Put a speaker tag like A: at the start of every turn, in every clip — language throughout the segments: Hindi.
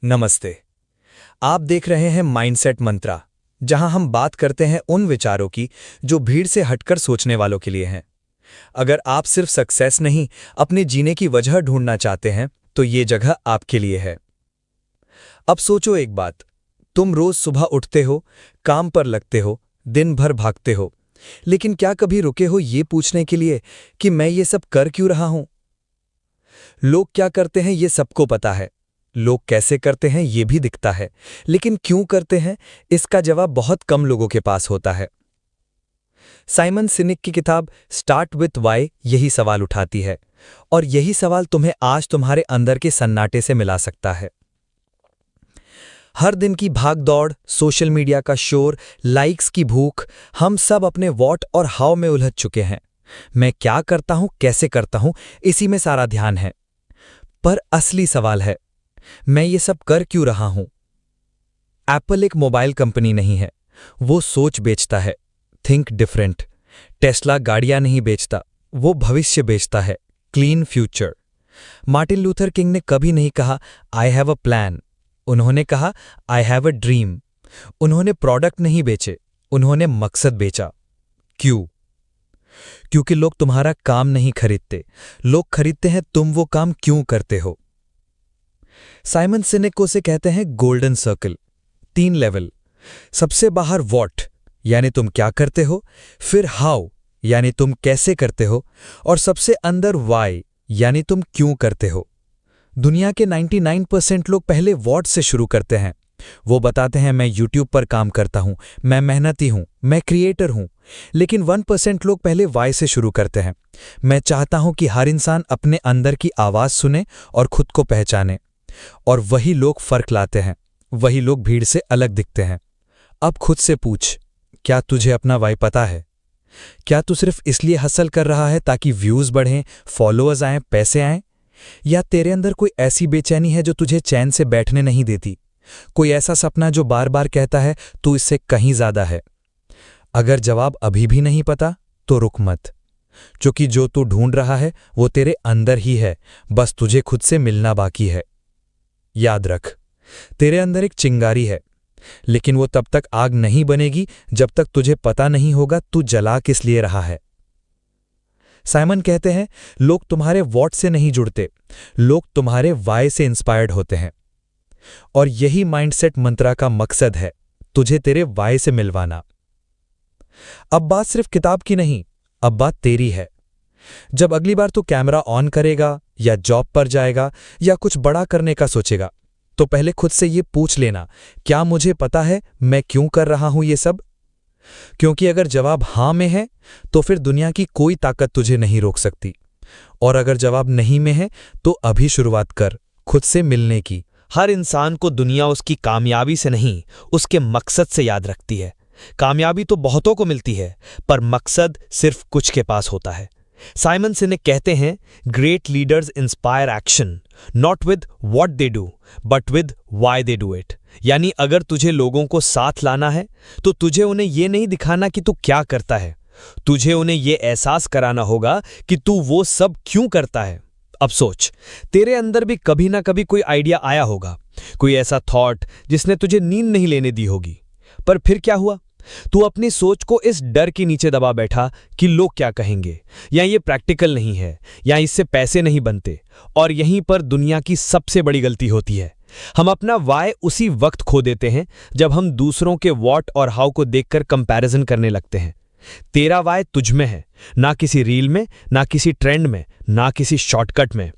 A: नमस्ते। आप देख रहे हैं माइंडसेट मंत्रा, जहां हम बात करते हैं उन विचारों की जो भीड़ से हटकर सोचने वालों के लिए हैं। अगर आप सिर्फ सक्सेस नहीं, अपने जीने की वजह ढूंढना चाहते हैं, तो ये जगह आपके लिए है। अब सोचो एक बात, तुम रोज सुबह उठते हो, काम पर लगते हो, दिन भर भागते हो, लेकिन क्या कभी रुके हो ये पूछने के लिए कि मैं ये सब कर क्यों रहा हूं? लोग क्या करते हैं ये सबको पता है, लोग कैसे करते हैं ये भी दिखता है, लेकिन क्यों करते हैं इसका जवाब बहुत कम लोगों के पास होता है। साइमन सिनेक की किताब स्टार्ट विथ वाई यही सवाल उठाती है, और यही सवाल तुम्हें आज तुम्हारे अंदर के सन्नाटे से मिला सकता है। हर दिन की भाग दौड़, सोशल मीडिया का शोर, लाइक्स की भूख, हम सब अपने व्हाट और हाउ में उलझ चुके हैं। मैं क्या करता हूं, कैसे करता हूं, इसी में सारा ध्यान है। पर असली सवाल है, मैं ये सब कर क्यों रहा हूं? एप्पल एक मोबाइल कंपनी नहीं है, वो सोच बेचता है, थिंक डिफरेंट। टेस्ला गाड़ियां नहीं बेचता, वो भविष्य बेचता है, clean future. Martin Luther king ने कभी नहीं कहा आई हैव अ प्लान, उन्होंने कहा आई हैव अ ड्रीम। उन्होंने प्रोडक्ट नहीं बेचे, उन्होंने मकसद बेचा। क्यों? क्योंकि लोग तुम्हारा काम नहीं खरीदते, लोग खरीदते हैं तुम वो काम क्यों करते हो। साइमन सिनेक को से कहते हैं गोल्डन सर्कल। 3 लेवल, सबसे बाहर व्हाट यानी तुम क्या करते हो, फिर हाउ यानी तुम कैसे करते हो, और सबसे अंदर वाई यानी तुम क्यों करते हो। दुनिया के 99% लोग पहले व्हाट से शुरू करते हैं। वो बताते हैं मैं यूट्यूब पर काम करता हूं, मैं मेहनती हूं, मैं क्रिएटर हूं। लेकिन 1% लोग पहले वाई से शुरू करते हैं। मैं चाहता हूं कि हर इंसान अपने अंदर की आवाज सुने और खुद को पहचाने। और वही लोग फर्क लाते हैं, वही लोग भीड़ से अलग दिखते हैं। अब खुद से पूछ, क्या तुझे अपना वाई पता है? क्या तू सिर्फ इसलिए हसल कर रहा है ताकि व्यूज बढ़ें, फॉलोअर्स आएं, पैसे आएं? या तेरे अंदर कोई ऐसी बेचैनी है जो तुझे चैन से बैठने नहीं देती? कोई ऐसा सपना जो बार बार कहता है तू इससे कहीं ज्यादा है? अगर जवाब अभी भी नहीं पता तो रुक मत, क्योंकि जो तू ढूंढ रहा है वो तेरे अंदर ही है, बस तुझे खुद से मिलना बाकी है। याद रख, तेरे अंदर एक चिंगारी है, लेकिन वो तब तक आग नहीं बनेगी जब तक तुझे पता नहीं होगा तू जला किस लिए रहा है। साइमन कहते हैं लोग तुम्हारे व्हाट से नहीं जुड़ते, लोग तुम्हारे वाई से इंस्पायर्ड होते हैं। और यही माइंडसेट मंत्रा का मकसद है, तुझे तेरे वाई से मिलवाना। अब बात सिर्फ किताब की नहीं, अब बात तेरी है। जब अगली बार तू कैमरा ऑन करेगा या जॉब पर जाएगा या कुछ बड़ा करने का सोचेगा, तो पहले खुद से ये पूछ लेना, क्या मुझे पता है मैं क्यों कर रहा हूं ये सब? क्योंकि अगर जवाब हां में है तो फिर दुनिया की कोई ताकत तुझे नहीं रोक सकती, और अगर जवाब नहीं में है तो अभी शुरुआत कर खुद से मिलने की।
B: हर इंसान को दुनिया उसकी कामयाबी से नहीं, उसके मकसद से याद रखती है। कामयाबी तो बहुतों को मिलती है, पर मकसद सिर्फ कुछ के पास होता है। साइमन सिनेक कहते हैं great leaders inspire action, not with what they do but with why they do it. यानी अगर तुझे लोगों को साथ लाना है तो तुझे उन्हें यह नहीं दिखाना कि तू क्या करता है, तुझे उन्हें यह एहसास कराना होगा कि तू वो सब क्यों करता है। अब सोच, तेरे अंदर भी कभी ना कभी कोई आइडिया आया होगा, कोई ऐसा थॉट जिसने तुझे नींद नहीं लेने दी होगी। पर फिर क्या हुआ? तू अपनी सोच को इस डर के नीचे दबा बैठा कि लोग क्या कहेंगे, या ये प्रैक्टिकल नहीं है, या इससे पैसे नहीं बनते। और यहीं पर दुनिया की सबसे बड़ी गलती होती है। हम अपना वाई उसी वक्त खो देते हैं जब हम दूसरों के व्हाट और हाउ को देखकर कंपैरिजन करने लगते हैं। तेरा वाई तुझ में है, ना किसी रील में, ना किसी ट्रेंड में, ना किसी शॉर्टकट में।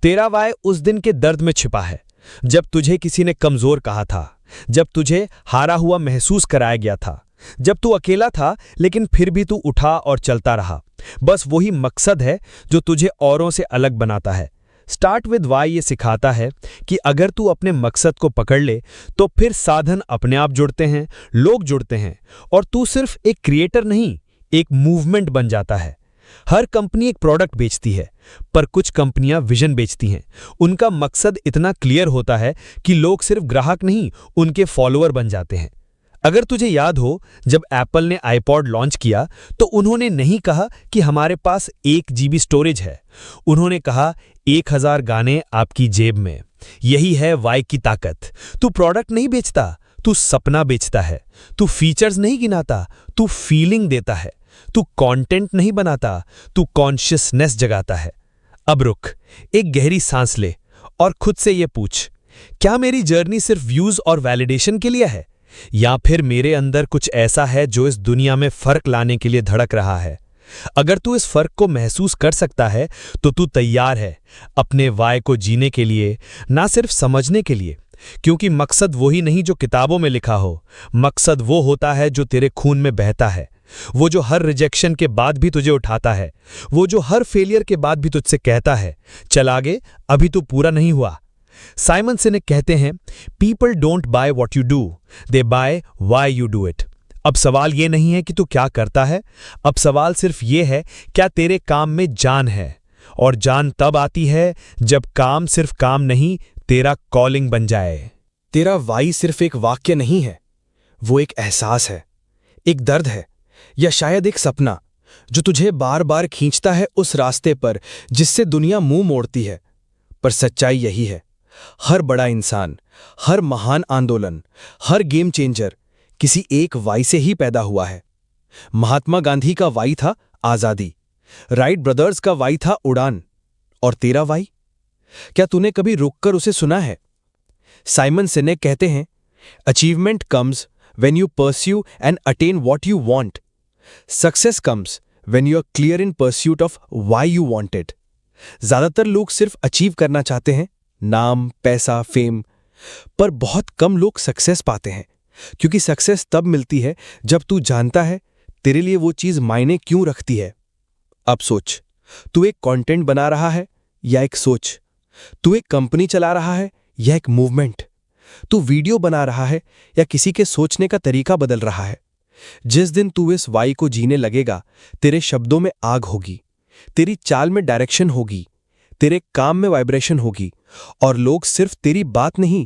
B: तेरा वाई उस दिन के दर्द में छिपा है, जब तुझे किसी ने कमजोर कहा था, जब तुझे हारा हुआ महसूस कराया गया था, जब तू अकेला था लेकिन फिर भी तू उठा और चलता रहा। बस वही मकसद है जो तुझे औरों से अलग बनाता है। स्टार्ट विद वाई ये सिखाता है कि अगर तू अपने मकसद को पकड़ ले तो फिर साधन अपने आप जुड़ते हैं, लोग जुड़ते हैं, और तू सिर्फ एक क्रिएटर नहीं, एक मूवमेंट बन जाता है। हर कंपनी एक प्रोडक्ट बेचती है, पर कुछ कंपनियां विजन बेचती हैं। उनका मकसद इतना क्लियर होता है कि लोग सिर्फ ग्राहक नहीं, उनके फॉलोअर बन जाते हैं। अगर तुझे याद हो, जब एप्पल ने आईपॉड लॉन्च किया तो उन्होंने नहीं कहा कि हमारे पास 1 GB स्टोरेज है, उन्होंने कहा 1000 गाने आपकी जेब में। यही है वाई की ताकत। तू प्रोडक्ट नहीं बेचता, तू सपना बेचता है। तू फीचर्स नहीं गिनाता, तू फीलिंग देता है। तू कंटेंट नहीं बनाता, तू कॉन्शियसनेस जगाता है। अब रुक, एक गहरी सांस ले और खुद से ये पूछ, क्या मेरी जर्नी सिर्फ व्यूज और वैलिडेशन के लिए है, या फिर मेरे अंदर कुछ ऐसा है जो इस दुनिया में फर्क लाने के लिए धड़क रहा है? अगर तू इस फर्क को महसूस कर सकता है तो तू तैयार है अपने वाय को जीने के लिए, ना सिर्फ समझने के लिए। क्योंकि मकसद वही नहीं जो किताबों में लिखा हो, मकसद वो होता है जो तेरे खून में बहता है। वो जो हर रिजेक्शन के बाद भी तुझे उठाता है, वो जो हर फेलियर के बाद भी तुझसे कहता है, चल आगे, अभी तू पूरा नहीं हुआ। साइमन सिनेक कहते हैं, people don't buy what you do, they buy why you do it. अब सवाल ये नहीं है कि तू क्या करता है, अब सवाल सिर्फ ये है, क्या तेरे काम में जान है? और जान तब आती है जब काम सिर्फ काम नहीं, तेरा कॉलिंग बन जाए।
C: तेरा वाई सिर्फ एक वाक्य नहीं है, वो एक एहसास है, एक दर्द है, या शायद एक सपना जो तुझे बार बार खींचता है उस रास्ते पर जिससे दुनिया मुंह मोड़ती है। पर सच्चाई यही है, हर बड़ा इंसान, हर महान आंदोलन, हर गेम चेंजर किसी एक वाई से ही पैदा हुआ है। महात्मा गांधी का वाई था आजादी, राइट ब्रदर्स का वाई था उड़ान, और तेरा वाई? क्या तूने कभी रुककर उसे सुना है? साइमन सिनेक कहते हैं, achievement comes when you pursue and attain what you want. Success comes when you are clear in pursuit of why you want it. ज्यादातर लोग सिर्फ अचीव करना चाहते हैं, नाम, पैसा, फेम, पर बहुत कम लोग सक्सेस पाते हैं, क्योंकि सक्सेस तब मिलती है जब तू जानता है तेरे लिए वो चीज मायने क्यों रखती है। अब सोच, तू एक कंटेंट बना रहा है या एक सोच? तू एक कंपनी चला रहा है या एक मूवमेंट? तू वीडियो बना रहा है या किसी के सोचने का तरीका बदल रहा है? जिस दिन तू इस वाई को जीने लगेगा, तेरे शब्दों में आग होगी, तेरी चाल में डायरेक्शन होगी, तेरे काम में वाइब्रेशन होगी, और लोग सिर्फ तेरी बात नहीं,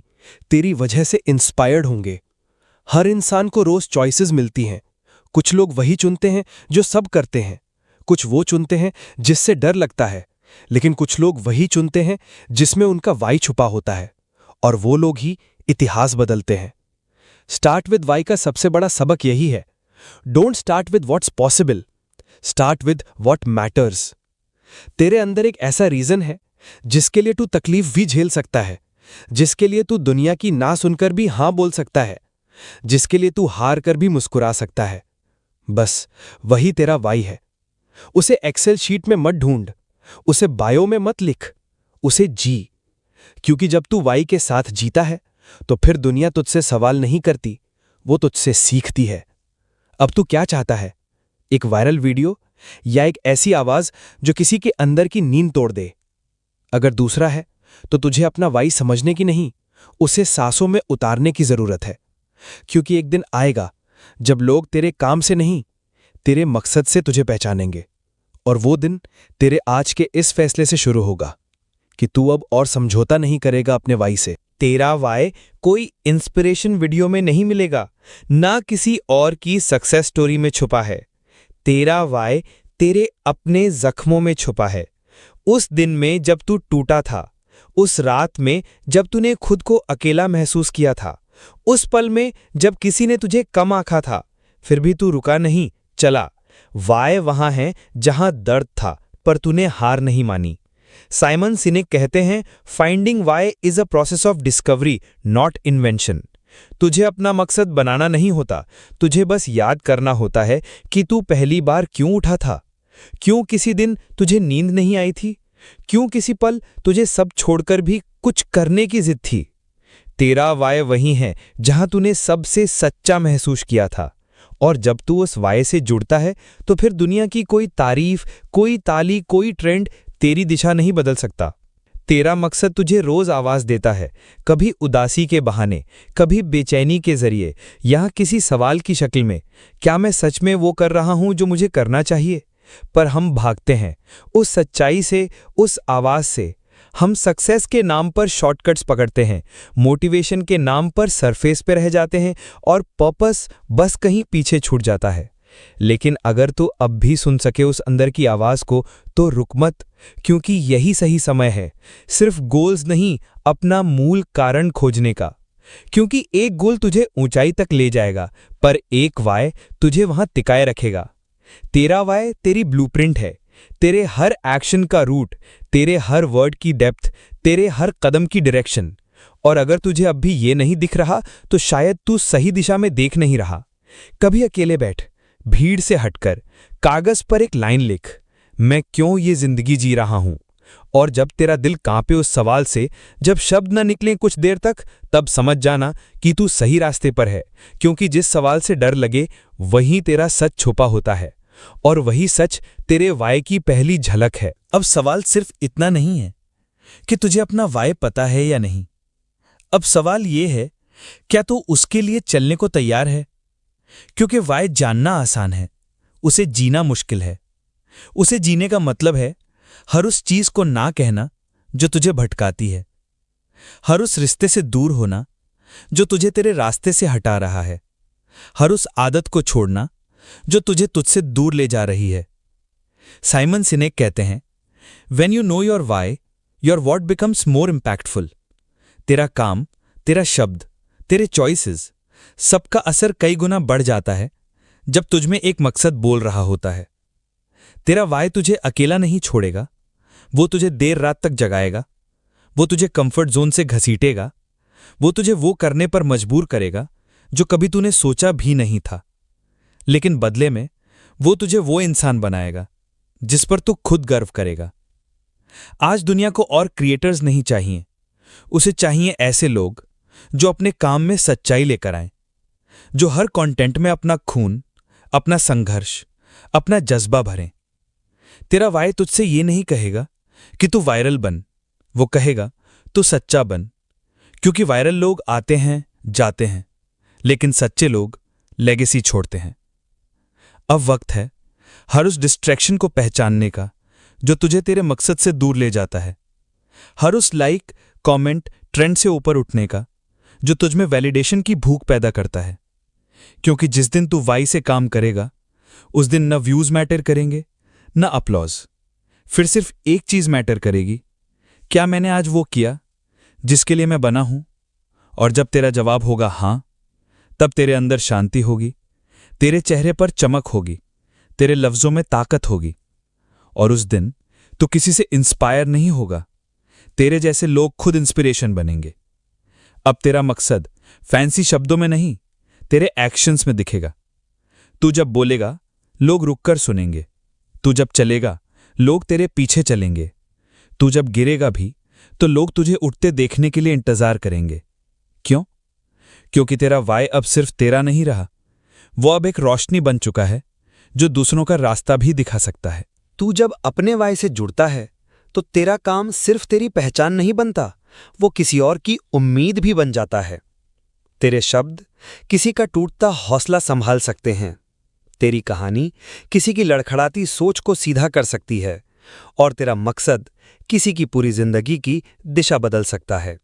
C: तेरी वजह से इंस्पायर्ड होंगे। हर इंसान को रोज चॉइसेस मिलती हैं। कुछ लोग वही चुनते हैं जो सब करते हैं, कुछ वो चुनते हैं जिससे डर लगता है, लेकिन कुछ लोग वही चुनते हैं जिसमें उनका वाई छुपा होता है, और वो लोग ही इतिहास बदलते हैं। स्टार्ट विद वाई का सबसे बड़ा सबक यही है, don't start with what's possible, start with what matters. तेरे अंदर एक ऐसा रीजन है जिसके लिए तू तकलीफ भी झेल सकता है, जिसके लिए तू दुनिया की ना सुनकर भी हां बोल सकता है, जिसके लिए तू हार कर भी मुस्कुरा सकता है। बस वही तेरा वाई है। उसे एक्सेल शीट में मत ढूंढ, उसे बायो में मत लिख, उसे जी। क्योंकि जब तू वाई के साथ जीता है तो फिर दुनिया तुझसे सवाल नहीं करती, वो तुझसे सीखती है। अब तू क्या चाहता है, एक वायरल वीडियो या एक ऐसी आवाज जो किसी के अंदर की नींद तोड़ दे? अगर दूसरा है तो तुझे अपना वाई समझने की नहीं, उसे सांसों में उतारने की जरूरत है। क्योंकि एक दिन आएगा जब लोग तेरे काम से नहीं, तेरे मकसद से तुझे पहचानेंगे, और वो दिन तेरे आज के इस फैसले से शुरू होगा कि तू अब और समझौता नहीं करेगा अपने वाई से।
B: तेरा वाई कोई इंस्पिरेशन वीडियो में नहीं मिलेगा, ना किसी और की सक्सेस स्टोरी में छुपा है। तेरा वाई तेरे अपने जख्मों में छुपा है। उस दिन में जब तू टूटा था, उस रात में जब तूने खुद को अकेला महसूस किया था, उस पल में जब किसी ने तुझे कम आंका था, फिर भी तू रुका नहीं, चला। वाई वहां है जहां दर्द था, पर तूने हार नहीं मानी। साइमन सिनेक कहते हैं, finding why is a process of discovery, not invention. तुझे अपना मकसद बनाना नहीं होता, तुझे बस याद करना होता है कि तू पहली बार क्यों उठा था, क्यों किसी दिन तुझे नींद नहीं आई थी, क्यों किसी पल तुझे सब छोड़कर भी कुछ करने की जिद थी। तेरा वाई वही है जहां तूने सबसे सच्चा महसूस किया था, और जब तू उस वाई से जुड़ता है तो फिर दुनिया की कोई तारीफ, कोई ताली, कोई ट्रेंड तेरी दिशा नहीं बदल सकता। तेरा मकसद तुझे रोज आवाज देता है, कभी उदासी के बहाने, कभी बेचैनी के जरिए, या किसी सवाल की शक्ल में, क्या मैं सच में वो कर रहा हूं जो मुझे करना चाहिए? पर हम भागते हैं उस सच्चाई से, उस आवाज से। हम सक्सेस के नाम पर शॉर्टकट्स पकड़ते हैं, मोटिवेशन के नाम पर सरफेस पे रह जाते हैं, और पर्पस बस कहीं पीछे छूट जाता है। लेकिन अगर तू अब भी सुन सके उस अंदर की आवाज को तो रुक मत, क्योंकि यही सही समय है सिर्फ गोल्स नहीं, अपना मूल कारण खोजने का। क्योंकि एक गोल तुझे ऊंचाई तक ले जाएगा, पर एक वाय तुझे वहां टिकाए रखेगा। तेरा वाय तेरी ब्लूप्रिंट है, तेरे हर एक्शन का रूट, तेरे हर वर्ड की डेप्थ, तेरे हर कदम की डायरेक्शन। और अगर तुझे अब भी ये नहीं दिख रहा तो शायद तू सही दिशा में देख नहीं रहा। कभी अकेले बैठ, भीड़ से हटकर कागज पर एक लाइन लिख, मैं क्यों ये जिंदगी जी रहा हूं। और जब तेरा दिल कांपे उस सवाल से, जब शब्द न निकलें कुछ देर तक, तब समझ जाना कि तू सही रास्ते पर है। क्योंकि जिस सवाल से डर लगे वहीं तेरा सच छुपा होता है, और वही सच तेरे वाय की पहली झलक है।
A: अब सवाल सिर्फ इतना नहीं है कि तुझे अपना वाय पता है या नहीं। अब सवाल ये है, क्या तू उसके लिए चलने को तैयार है? क्योंकि वाय जानना आसान है, उसे जीना मुश्किल है। उसे जीने का मतलब है हर उस चीज को ना कहना जो तुझे भटकाती है, हर उस रिश्ते से दूर होना जो तुझे तेरे रास्ते से हटा रहा है, हर उस आदत को छोड़ना जो तुझे तुझसे दूर ले जा रही है। साइमन सिनेक कहते हैं, When you know your why, your what becomes more impactful। तेरा काम, तेरा शब्द, तेरे चॉइसेस, सबका असर कई गुना बढ़ जाता है जब तुझमें एक मकसद बोल रहा होता है। तेरा वाय तुझे अकेला नहीं छोड़ेगा, वो तुझे देर रात तक जगाएगा, वो तुझे कंफर्ट जोन से घसीटेगा, वो तुझे वो करने पर मजबूर करेगा जो कभी तूने सोचा भी नहीं था। लेकिन बदले में वो तुझे वो इंसान बनाएगा जिस पर तू खुद गर्व करेगा। आज दुनिया को और क्रिएटर्स नहीं चाहिए, उसे चाहिए ऐसे लोग जो अपने काम में सच्चाई लेकर आएं, जो हर कंटेंट में अपना खून, अपना संघर्ष, अपना जज्बा भरें। तेरा वाय तुझसे ये नहीं कहेगा कि तू वायरल बन, वो कहेगा तू सच्चा बन। क्योंकि वायरल लोग आते हैं, जाते हैं, लेकिन सच्चे लोग लेगेसी छोड़ते हैं। अब वक्त है हर उस डिस्ट्रैक्शन को पहचानने का जो तुझे तेरे मकसद से दूर ले जाता है, हर उस लाइक, कमेंट, ट्रेंड से ऊपर उठने का जो तुझमें वैलिडेशन की भूख पैदा करता है। क्योंकि जिस दिन तू वाई से काम करेगा उस दिन न व्यूज मैटर करेंगे न अपलॉज, फिर सिर्फ एक चीज मैटर करेगी, क्या मैंने आज वो किया जिसके लिए मैं बना हूं। और जब तेरा जवाब होगा हां, तब तेरे अंदर शांति होगी, तेरे चेहरे पर चमक होगी, तेरे लफ्जों में ताकत होगी। और उस दिन तू किसी से इंस्पायर नहीं होगा, तेरे जैसे लोग खुद इंस्पिरेशन बनेंगे। अब तेरा मकसद फैंसी शब्दों में नहीं, तेरे एक्शंस में दिखेगा। तू जब बोलेगा लोग रुककर सुनेंगे, तू जब चलेगा लोग तेरे पीछे चलेंगे, तू जब गिरेगा भी तो लोग तुझे उठते देखने के लिए इंतजार करेंगे। क्यों? क्योंकि तेरा वाय अब सिर्फ तेरा नहीं रहा, वो अब एक रोशनी बन चुका है जो दूसरों का रास्ता भी दिखा सकता है।
C: तू जब अपने वाय से जुड़ता है तो तेरा काम सिर्फ तेरी पहचान नहीं बनता, वो किसी और की उम्मीद भी बन जाता है। तेरे शब्द किसी का टूटता हौसला संभाल सकते हैं, तेरी कहानी किसी की लड़खड़ाती सोच को सीधा कर सकती है, और तेरा मकसद किसी की पूरी जिंदगी की दिशा बदल सकता है।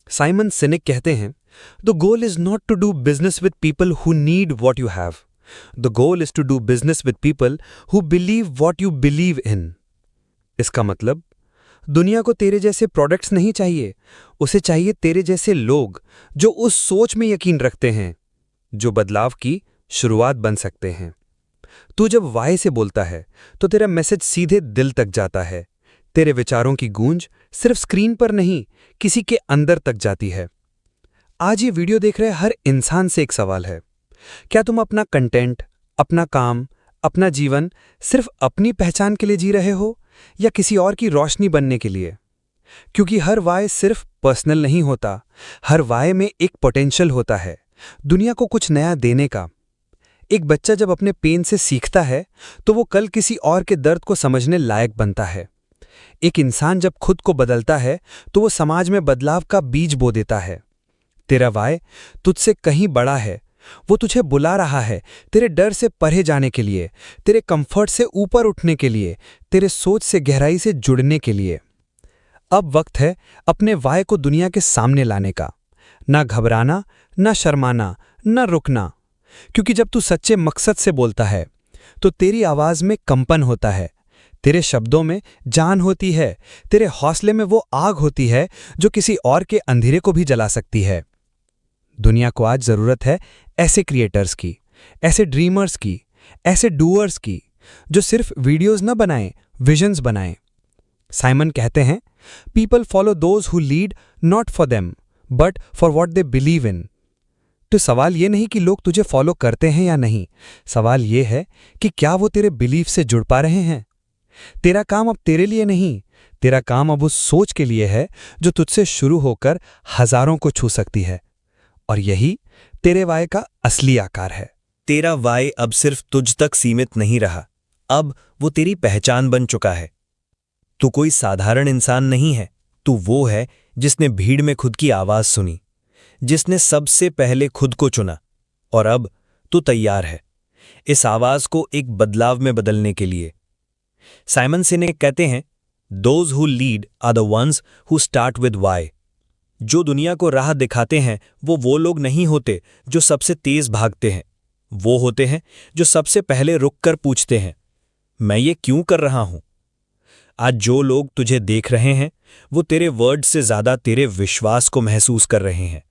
C: साइमन सिनेक कहते हैं, the goal is not to do business with people who need what you have, the goal is to do business with people who believe what you believe in. इसका मतलब दुनिया को तेरे जैसे प्रोडक्ट्स नहीं चाहिए, उसे चाहिए तेरे जैसे लोग जो उस सोच में यकीन रखते हैं जो बदलाव की शुरुआत बन सकते हैं। तू जब वाय से बोलता है तो तेरा मैसेज सीधे दिल तक जाता है, तेरे विचारों की गूंज सिर्फ स्क्रीन पर नहीं, किसी के अंदर तक जाती है। आज ये वीडियो देख रहे हर इंसान से एक सवाल है, क्या तुम अपना कंटेंट, अपना काम, अपना जीवन सिर्फ अपनी पहचान के लिए जी रहे हो या किसी और की रोशनी बनने के लिए? क्योंकि हर वाय सिर्फ पर्सनल नहीं होता, हर वाय में एक पोटेंशियल होता है दुनिया को कुछ नया देने का। एक बच्चा जब अपने पेन से सीखता है तो वो कल किसी और के दर्द को समझने लायक बनता है। एक इंसान जब खुद को बदलता है तो वो समाज में बदलाव का बीज बो देता है। तेरा वाय तुझसे कहीं बड़ा है, वो तुझे बुला रहा है तेरे डर से परे जाने के लिए, तेरे कंफर्ट से ऊपर उठने के लिए, तेरे सोच से गहराई से जुड़ने के लिए। अब वक्त है अपने वाय को दुनिया के सामने लाने का, ना घबराना, ना शर्माना, ना रुकना,
A: क्योंकि जब तू सच्चे मकसद से बोलता है तो तेरी आवाज में कंपन होता है, तेरे शब्दों में जान होती है, तेरे हौसले में वो आग होती है जो किसी और के अंधेरे को भी जला सकती है। दुनिया को आज जरूरत है ऐसे क्रिएटर्स की, ऐसे ड्रीमर्स की, ऐसे डूअर्स की, जो सिर्फ वीडियोस न बनाएं, विजन्स बनाएं। साइमन कहते हैं, people follow those who lead not for them but for what they believe in. तो सवाल ये नहीं कि लोग तुझे फॉलो करते हैं या नहीं, सवाल ये है कि क्या वो तेरे बिलीफ से जुड़ पा रहे हैं। तेरा काम अब तेरे लिए नहीं, तेरा काम अब उस सोच के लिए है जो तुझसे शुरू होकर हजारों को छू सकती है। और यही तेरे वाय का असली आकार है। तेरा वाय अब सिर्फ तुझ तक सीमित नहीं रहा, अब वो तेरी पहचान बन चुका है। तू कोई साधारण इंसान नहीं है, तू वो है जिसने भीड़ में खुद की आवाज सुनी, जिसने सबसे पहले खुद को चुना, और अब तू तैयार है इस आवाज को एक बदलाव में बदलने के लिए। साइमन सिनेक कहते हैं, those who lead are the ones who start with why. जो दुनिया को राह दिखाते हैं वो लोग नहीं होते जो सबसे तेज भागते हैं, वो होते हैं जो सबसे पहले रुककर पूछते हैं, मैं ये क्यों कर रहा हूं। आज जो लोग तुझे देख रहे हैं वो तेरे वर्ड से ज्यादा तेरे विश्वास को महसूस कर रहे हैं।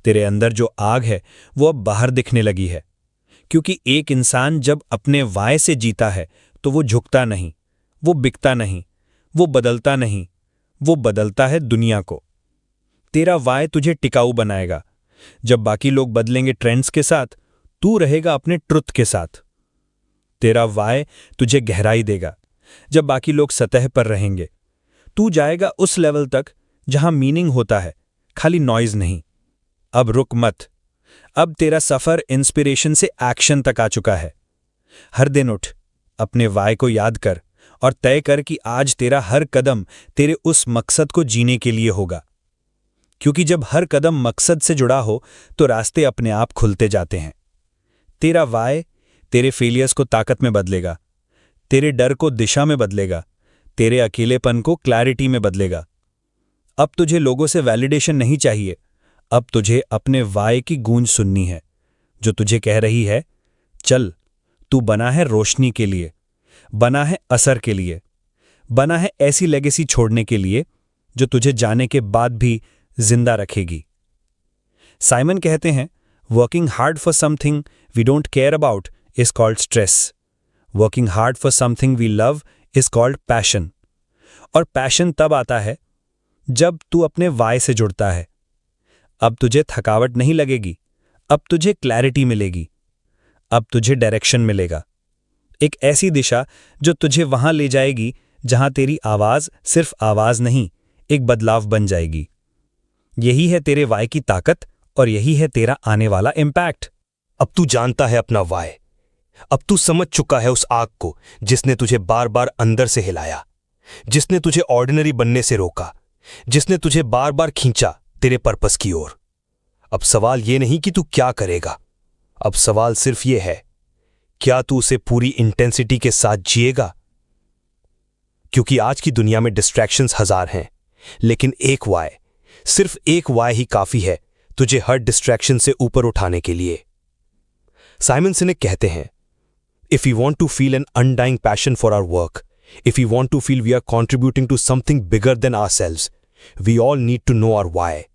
A: तेरे अंदर जो आग है वो अब बाहर दिखने लगी है, क्योंकि एक इंसान जब अपने वाय से जीता है तो वो झुकता नहीं, वो बिकता नहीं, वो बदलता नहीं, वो बदलता है दुनिया को। तेरा वाय तुझे टिकाऊ बनाएगा। जब बाकी लोग बदलेंगे ट्रेंड्स के साथ, तू रहेगा अपने ट्रुथ के साथ। तेरा वाय तुझे गहराई देगा। जब बाकी लोग सतह पर रहेंगे, तू जाएगा उस लेवल तक जहां मीनिंग होता है, खाली नॉइज नहीं। अब रुक मत, अब तेरा सफर इंस्पिरेशन से एक्शन तक आ चुका है। हर दिन उठ, अपने वाय को याद कर और तय कर कि आज तेरा हर कदम तेरे उस मकसद को जीने के लिए होगा। क्योंकि जब हर कदम मकसद से जुड़ा हो तो रास्ते अपने आप खुलते जाते हैं। तेरा वाय तेरे फेलियर्स को ताकत में बदलेगा, तेरे डर को दिशा में बदलेगा, तेरे अकेलेपन को क्लैरिटी में बदलेगा। अब तुझे लोगों से वैलिडेशन नहीं चाहिए, अब तुझे अपने वाय की गूंज सुननी है, जो तुझे कह रही है, चल, तू बना है रोशनी के लिए, बना है असर के लिए, बना है ऐसी लेगेसी छोड़ने के लिए जो तुझे जाने के बाद भी जिंदा रखेगी। साइमन कहते हैं, working hard for something we don't care about is called stress, working hard for something we love is called passion. और पैशन तब आता है जब तू अपने वाय से जुड़ता है। अब तुझे थकावट नहीं लगेगी, अब तुझे क्लैरिटी मिलेगी, अब तुझे डायरेक्शन मिलेगा, एक ऐसी दिशा जो तुझे वहां ले जाएगी जहां तेरी आवाज सिर्फ आवाज नहीं, एक बदलाव बन जाएगी। यही है तेरे वाय की ताकत और यही है तेरा आने वाला इम्पैक्ट।
B: अब तू जानता है अपना वाय, अब तू समझ चुका है उस आग को जिसने तुझे बार बार अंदर से हिलाया, जिसने तुझे ऑर्डिनरी बनने से रोका, जिसने तुझे बार बार खींचा तेरे पर्पस की ओर। अब सवाल ये नहीं कि तू क्या करेगा, अब सवाल सिर्फ ये है, क्या तू उसे पूरी इंटेंसिटी के साथ जिएगा। क्योंकि आज की दुनिया में डिस्ट्रैक्शंस हजार हैं, लेकिन एक वाय, सिर्फ एक वाय ही काफी है तुझे हर डिस्ट्रैक्शन से ऊपर उठाने के लिए। साइमन सिनेक कहते हैं, if we want to feel an undying passion for our work, if we want to feel we are contributing to something bigger than ourselves, we all need to know our why.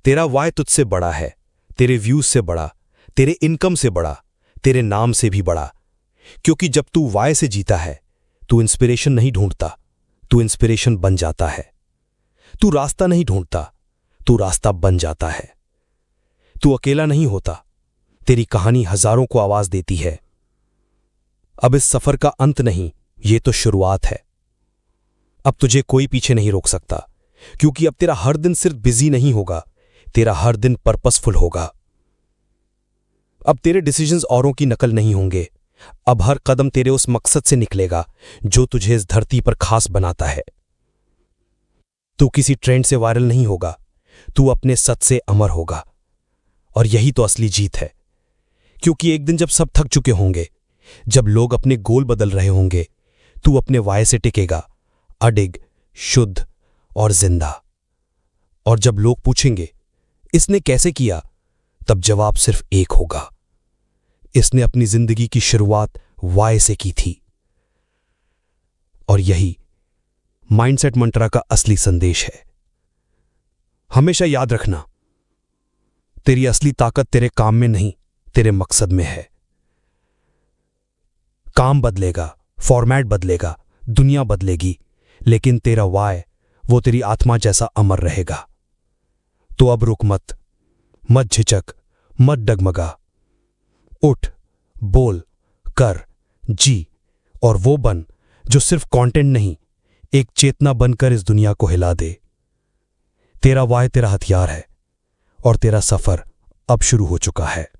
B: तेरा वाय तुझसे बड़ा है, तेरे व्यूज से बड़ा, तेरे इनकम से बड़ा, तेरे नाम से भी बड़ा। क्योंकि जब तू वाय से जीता है, तू इंस्पिरेशन नहीं ढूंढता, तू इंस्पिरेशन बन जाता है। तू रास्ता नहीं ढूंढता, तू रास्ता बन जाता है। तू अकेला नहीं होता, तेरी कहानी हजारों को आवाज देती है। अब इस सफर का अंत नहीं, ये तो शुरुआत है। अब तुझे कोई पीछे नहीं रोक सकता, क्योंकि अब तेरा हर दिन सिर्फ बिजी नहीं होगा, तेरा हर दिन पर्पसफुल होगा। अब तेरे डिसीजंस औरों की नकल नहीं होंगे, अब हर कदम तेरे उस मकसद से निकलेगा जो तुझे इस धरती पर खास बनाता है। तू किसी ट्रेंड से वायरल नहीं होगा, तू अपने सच से अमर होगा। और यही तो असली जीत है, क्योंकि एक दिन जब सब थक चुके होंगे, जब लोग अपने गोल बदल रहे होंगे, तू अपने वाय से टिकेगा, अडिग, शुद्ध और जिंदा। और जब लोग पूछेंगे, इसने कैसे किया,
D: तब जवाब सिर्फ एक होगा। इसने अपनी जिंदगी की शुरुआत वाई से की थी। और यही माइंडसेट मंत्रा का असली संदेश है। हमेशा याद रखना, तेरी असली ताकत तेरे काम में नहीं, तेरे मकसद में है। काम बदलेगा, फॉर्मेट बदलेगा, दुनिया बदलेगी, लेकिन तेरा वाय वो तेरी आत्मा जैसा अमर रहेगा। तो अब रुक मत झिझक, मत डगमगा। उठ, बोल, कर, जी और वो बन जो सिर्फ कंटेंट नहीं, एक चेतना बनकर इस दुनिया को हिला दे। तेरा वाय तेरा हथियार है और तेरा सफर अब शुरू हो चुका है।